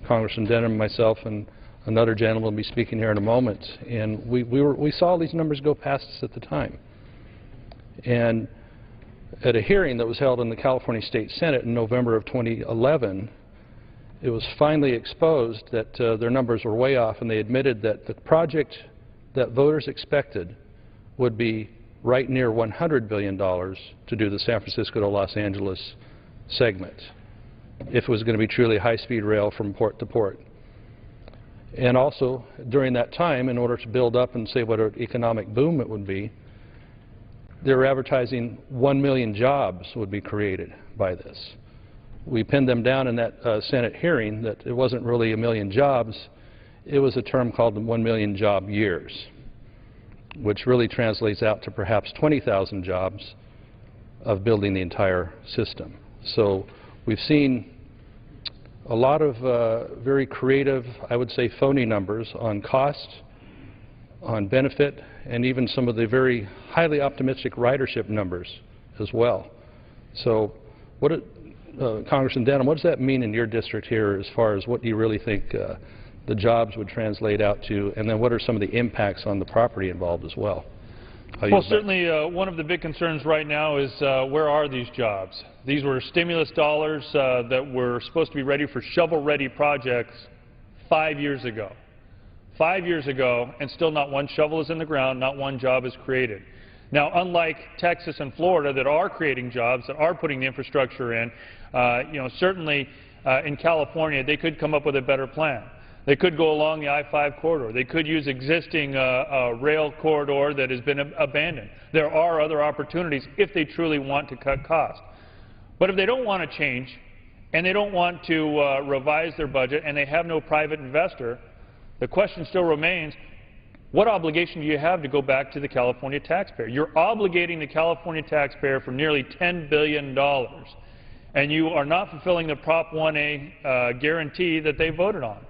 Congressman Denham, myself, and another gentleman will be speaking here in a moment, and we saw these numbers go past us at the time. And at a hearing that was held in the California State Senate in November of 2011, it was finally exposed that their numbers were way off, and they admitted that the project that voters expected would be right near $100 billion to do the San Francisco to Los Angeles segment, if it was going to be truly high-speed rail from port to port. And also, during that time, in order to build up and say what an economic boom it would be, they were advertising 1 million jobs would be created by this. We pinned them down in that Senate hearing that it wasn't really 1 million jobs. It was a term called 1 million job years, which really translates out to perhaps 20,000 jobs of building the entire system. So we've seen a lot of very creative, I would say phony numbers on cost, on benefit, and even some of the very highly optimistic ridership numbers as well. So Congressman Denham, what does that mean in your district here as far as what do you really think the jobs would translate out to, and then what are some of the impacts on the property involved as well? Well, certainly one of the big concerns right now is where are these jobs? These were stimulus dollars that were supposed to be ready for shovel-ready projects 5 years ago. 5 years ago, and still not one shovel is in the ground, not one job is created. Now, unlike Texas and Florida that are creating jobs, that are putting the infrastructure in, certainly in California they could come up with a better plan. They could go along the I-5 corridor. They could use existing rail corridor that has been abandoned. There are other opportunities if they truly want to cut costs. But if they don't want to change and they don't want to revise their budget and they have no private investor, the question still remains, what obligation do you have to go back to the California taxpayer? You're obligating the California taxpayer for nearly $10 billion, and you are not fulfilling the Prop 1A guarantee that they voted on.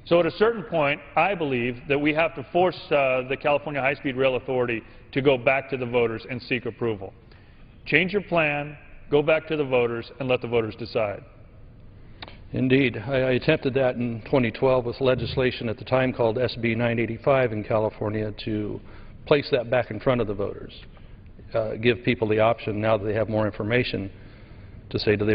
So at a certain point, I believe that we have to force the California High-Speed Rail Authority to go back to the voters and seek approval. Change your plan, go back to the voters, and let the voters decide. Indeed. I attempted that in 2012 with legislation at the time called SB 985 in California to place that back in front of the voters, give people the option, now that they have more information, to say, do they